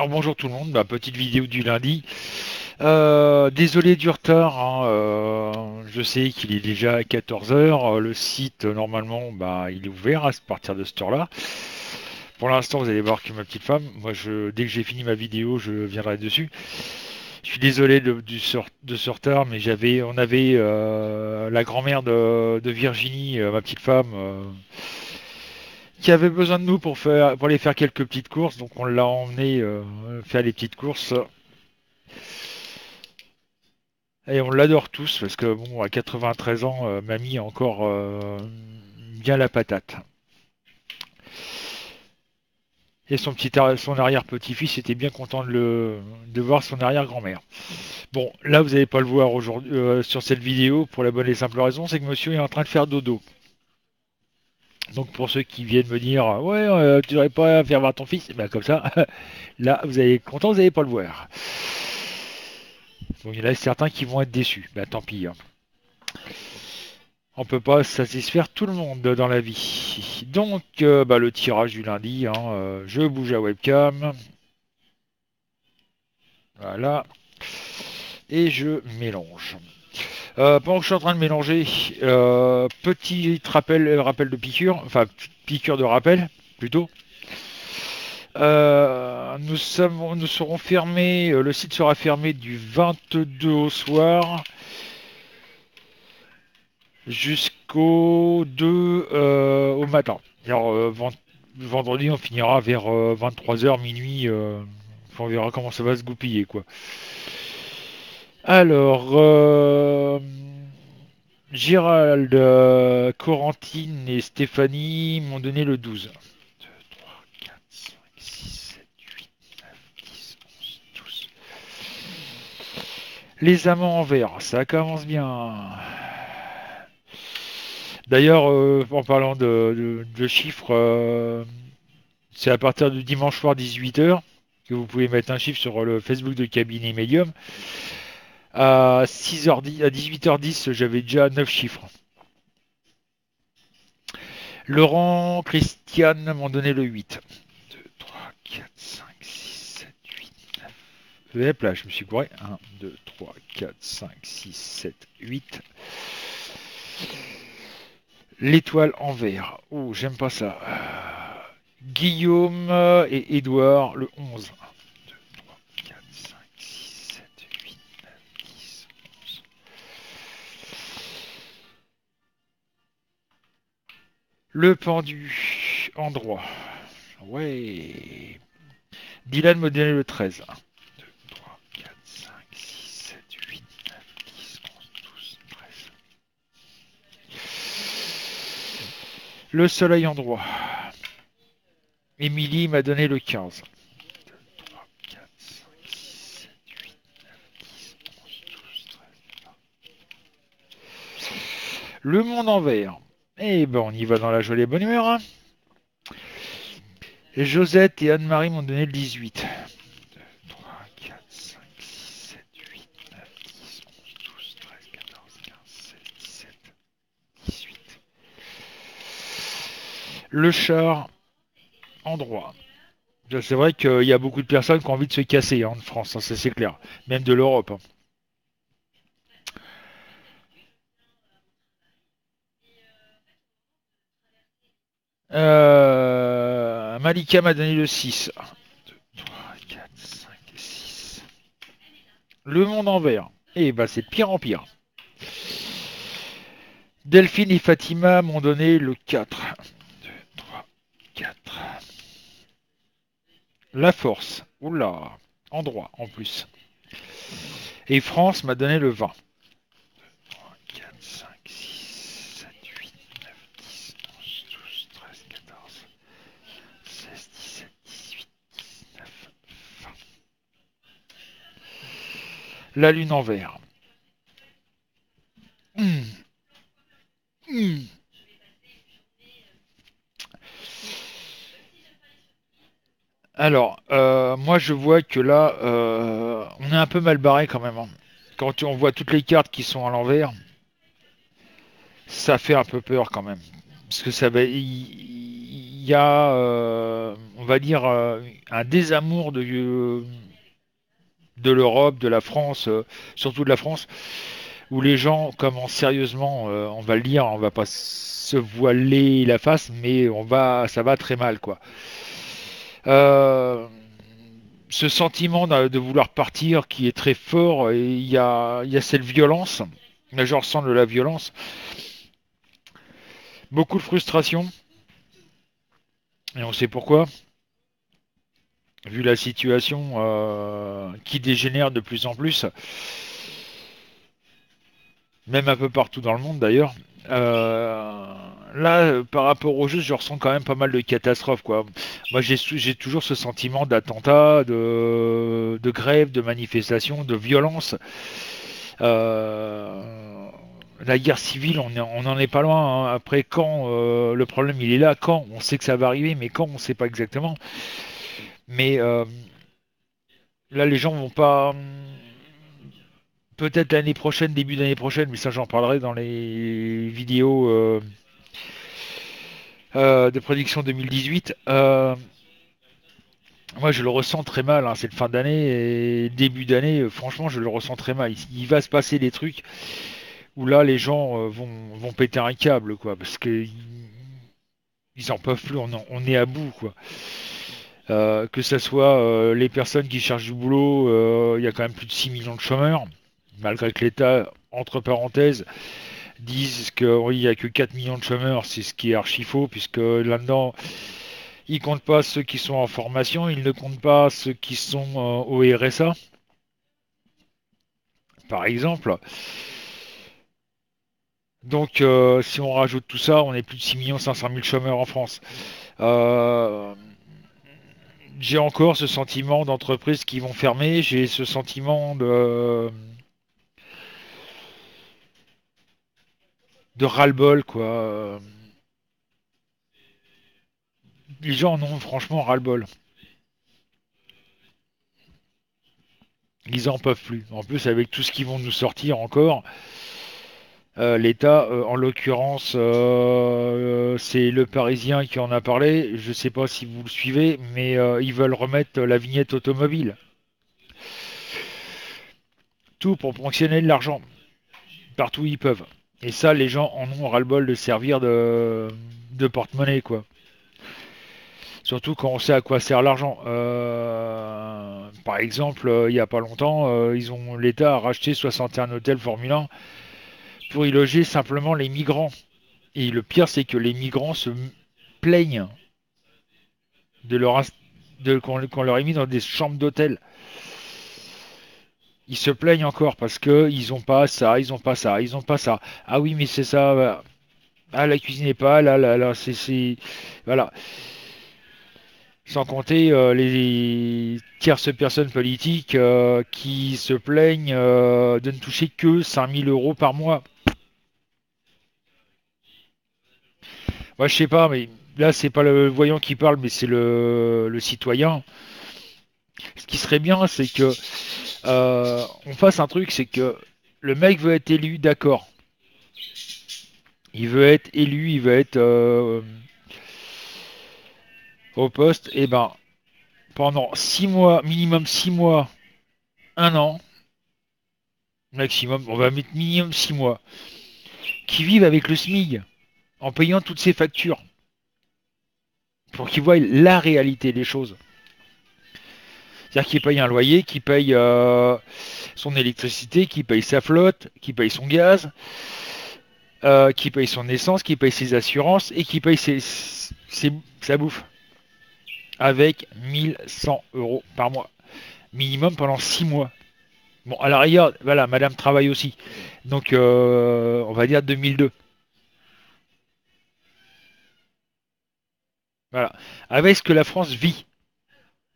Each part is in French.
Alors bonjour tout le monde, petite vidéo du lundi. Désolé du retard, hein, je sais qu'il est déjà 14 heures. Le site normalement il est ouvert à partir de cette heure-là. Pour l'instant vous allez voir que ma petite femme, dès que j'ai fini ma vidéo je viendrai dessus. Je suis désolé de ce retard, mais on avait la grand-mère de Virginie, ma petite femme, qui avait besoin de nous pour aller faire quelques petites courses, donc on l'a emmené faire les petites courses. Et on l'adore tous parce que bon, à 93 ans, mamie a encore bien la patate. Et son arrière-petit-fils était bien content de voir son arrière-grand-mère. Bon, là vous n'allez pas le voir aujourd'hui sur cette vidéo pour la bonne et simple raison, c'est que monsieur est en train de faire dodo. Donc pour ceux qui viennent me dire ouais, tu devrais pas faire voir ton fils, ben comme ça, là vous allez être content, vous n'allez pas le voir. Bon, il y en a certains qui vont être déçus. Ben tant pis, hein. On peut pas satisfaire tout le monde dans la vie. Donc, le tirage du lundi, hein, je bouge la webcam. Voilà. Et je mélange. Pendant que je suis en train de mélanger, petit rappel de piqûre, enfin, piqûre de rappel, plutôt. Nous serons fermés, le site sera fermé du 22 au soir jusqu'au 2 au matin. Alors, vendredi, on finira vers 23 h minuit. Enfin, on verra comment ça va se goupiller, quoi. Alors, Gérald, Corentine et Stéphanie m'ont donné le 12. 2, 3, 4, 5, 6, 7, 8, 9, 10, 11, 12. Les amants en vert, ça commence bien. D'ailleurs, en parlant de chiffres, c'est à partir du dimanche soir 18 h que vous pouvez mettre un chiffre sur le Facebook de Cabinet Medium. À 6h10, à 18h10, j'avais déjà 9 chiffres. Laurent, Christiane m'ont donné le 8. 2, 3, 4, 5, 6, 7, 8, 9. Hop là, je me suis couré. 1, 2, 3, 4, 5, 6, 7, 8. L'étoile en vert. Oh, j'aime pas ça. Guillaume et Édouard, le 11. 1, 2, 3, 4, 5, 6, 7, 8, 9, 10, 11. Le pendu en droit. Ouais. Dylan me donnait le 13. 1, 2, 3, 4, 5, 6, 7, 8, 9, 10, 11, 12, 13. Le soleil en droit. Émilie m'a donné le 15. 2, 3, 4, 5, 6, 7, 8, 9, 10, 11, 12, 13. Le monde en vert. Eh ben, on y va dans la jolie bonne humeur, hein. Et Josette et Anne-Marie m'ont donné le 18. 2, 3, 4, 5, 6, 7, 8, 9, 10, 11, 12, 13, 14, 15, 16, 17, 18. Le char en droit. C'est vrai qu'il y a beaucoup de personnes qui ont envie de se casser, hein, en France, hein, ça c'est clair. Même de l'Europe, hein. Malika m'a donné le 6. 1, 2, 3, 4, 5, 6. Le monde en vert. Et bah c'est de pire en pire. Delphine et Fatima m'ont donné le 4. 1, 2, 3, 4. La force. Oula. En droit en plus. Et France m'a donné le 20. 3, 4, 5, 6, 7, 8, 9, 10, 11, 12, 13, 14, 16, 17, 18, 19, 20. La lune en vert. Hum, hum. Alors, moi je vois que là, on est un peu mal barré quand même, hein. Quand on voit toutes les cartes qui sont à l'envers, ça fait un peu peur quand même. Parce que ça va, il y a, on va dire, un désamour de l'Europe, de la France, surtout de la France, où les gens commencent sérieusement, on va le dire, on va pas se voiler la face, mais ça va très mal, quoi. Euh, Ce sentiment de vouloir partir qui est très fort, et il y a cette violence. Là, je ressens de la violence, beaucoup de frustration, et on sait pourquoi, vu la situation qui dégénère de plus en plus, même un peu partout dans le monde d'ailleurs. Euh, Là, par rapport au jeu, je ressens quand même pas mal de catastrophes, quoi. Moi, j'ai toujours ce sentiment d'attentat, de grève, de manifestation, de violence. Euh, la guerre civile, on n'en est pas loin, hein. Après, quand le problème il est là, quand on sait que ça va arriver, mais quand on ne sait pas exactement. Mais là, les gens vont pas. Peut-être l'année prochaine, début d'année prochaine, mais ça j'en parlerai dans les vidéos de prédiction 2018. Moi je le ressens très mal, hein. C'est le fin d'année et début d'année, franchement je le ressens très mal. Il va se passer des trucs où là les gens vont péter un câble, quoi, parce que ils en peuvent plus, on est à bout, quoi. Que ce soit les personnes qui cherchent du boulot, il y a quand même plus de 6 millions de chômeurs, malgré que l'État, entre parenthèses, disent qu'il n'y a que 4 millions de chômeurs, c'est ce qui est archi faux, puisque là-dedans, ils ne comptent pas ceux qui sont en formation, ils ne comptent pas ceux qui sont au RSA, par exemple. Donc, si on rajoute tout ça, on est plus de 6 500 000 chômeurs en France. Euh, j'ai encore ce sentiment d'entreprises qui vont fermer, j'ai ce sentiment de ras-le-bol, quoi. Les gens en ont franchement ras-le-bol. Ils en peuvent plus. En plus, avec tout ce qu'ils vont nous sortir encore, l'État, en l'occurrence, c'est le Parisien qui en a parlé. Je ne sais pas si vous le suivez, mais ils veulent remettre la vignette automobile. Tout pour ponctionner de l'argent, partout où ils peuvent. Et ça, les gens en ont ras-le-bol de servir de porte-monnaie, quoi. Surtout quand on sait à quoi sert l'argent. Par exemple, il n'y a pas longtemps, l'État a racheté 61 hôtels Formule 1 pour y loger simplement les migrants. Et le pire, c'est que les migrants se plaignent de qu'on leur ait mis dans des chambres d'hôtel. Ils se plaignent encore parce que ils ont pas ça, ils ont pas ça, ils ont pas ça. Ah oui, mais c'est ça. Ah, la cuisine n'est pas là, là, voilà. Sans compter les tierces personnes politiques qui se plaignent de ne toucher que 5 000 € par mois. Moi, je sais pas, mais là, c'est pas le voyant qui parle, mais c'est le citoyen. Ce qui serait bien, c'est que on fasse un truc, c'est que le mec veut être élu, d'accord. Il veut être élu, il veut être au poste. Et ben, pendant 6 mois, minimum 6 mois, un an, maximum, on va mettre minimum 6 mois, qui vivent avec le SMIC, en payant toutes ses factures, pour qu'ils voient la réalité des choses. C'est-à-dire qu'il paye un loyer, qu'il paye son électricité, qu'il paye sa flotte, qu'il paye son gaz, qu'il paye son essence, qu'il paye ses assurances et qu'il paye sa bouffe. Avec 1 100 € par mois. Minimum pendant 6 mois. Bon, à la rigueur, voilà, madame travaille aussi. Donc, on va dire 2002. Voilà. Avec ce que la France vit.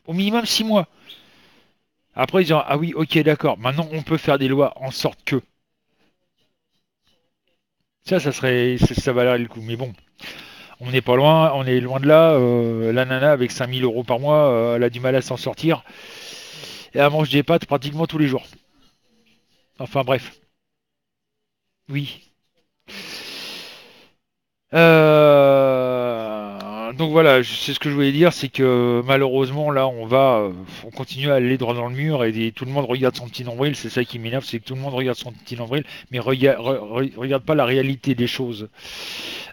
Au minimum 6 mois. Après, ils disent, ah oui, ok, d'accord. Maintenant, on peut faire des lois en sorte que. Ça valerait le coup. Mais bon, on n'est pas loin, on est loin de là. La nana, avec 5 000 € par mois, elle a du mal à s'en sortir. Et elle mange des pâtes pratiquement tous les jours. Enfin, bref. Oui. Donc voilà, c'est ce que je voulais dire, c'est que malheureusement là on continue à aller droit dans le mur et tout le monde regarde son petit nombril. C'est ça qui m'énerve, c'est que tout le monde regarde son petit nombril, mais regarde pas la réalité des choses.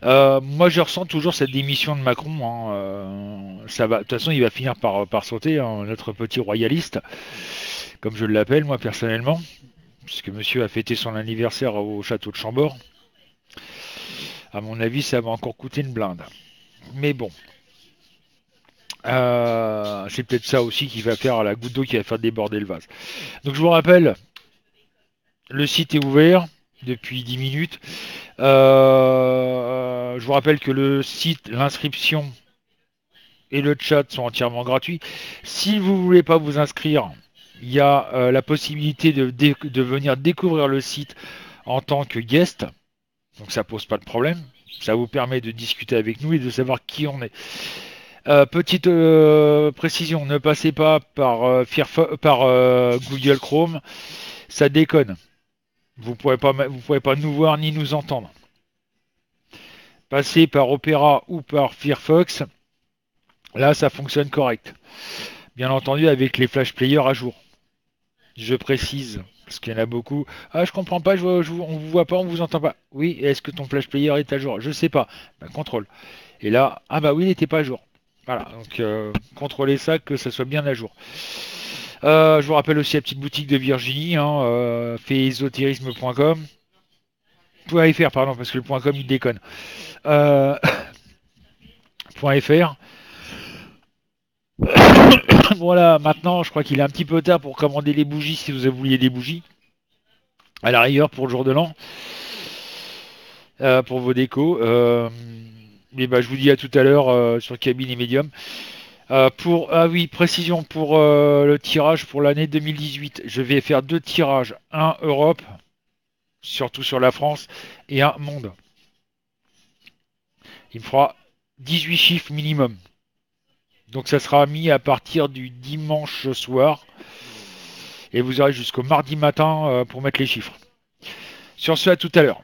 Moi je ressens toujours cette démission de Macron. Hein, ça va, de toute façon il va finir par sauter, hein, notre petit royaliste, comme je l'appelle moi personnellement, puisque Monsieur a fêté son anniversaire au château de Chambord. À mon avis, ça va encore coûter une blinde. Mais bon. C'est peut-être ça aussi qui va faire la goutte d'eau qui va faire déborder le vase. Donc je vous rappelle, le site est ouvert depuis 10 minutes. Je vous rappelle que le site, l'inscription et le chat sont entièrement gratuits. Si vous ne voulez pas vous inscrire, il y a la possibilité de venir découvrir le site en tant que guest. Donc ça pose pas de problème. Ça vous permet de discuter avec nous et de savoir qui on est. Petite précision, ne passez pas par, Google Chrome, ça déconne. Vous pourrez pas nous voir ni nous entendre. Passez par Opera ou par Firefox, là ça fonctionne correct. Bien entendu avec les flash players à jour. Je précise, parce qu'il y en a beaucoup. Ah, je comprends pas, on vous voit pas, on vous entend pas. Oui, est-ce que ton flash player est à jour? Je sais pas. Ben, contrôle. Et là, ah bah oui, il n'était pas à jour. Voilà, donc contrôlez ça, que ça soit bien à jour. Je vous rappelle aussi la petite boutique de Virginie, hein, faisésotérisme.com. .fr, pardon, parce que le .com il déconne. .fr. Voilà, maintenant je crois qu'il est un petit peu tard pour commander les bougies si vous vouliez des bougies. À la rigueur pour le jour de l'an. Pour vos décos. Et bah, je vous dis à tout à l'heure sur Cabine et Medium. Ah oui, précision pour le tirage pour l'année 2018. Je vais faire 2 tirages, un Europe, surtout sur la France, et un Monde. Il me fera 18 chiffres minimum. Donc ça sera mis à partir du dimanche soir. Et vous aurez jusqu'au mardi matin pour mettre les chiffres. Sur ce, à tout à l'heure.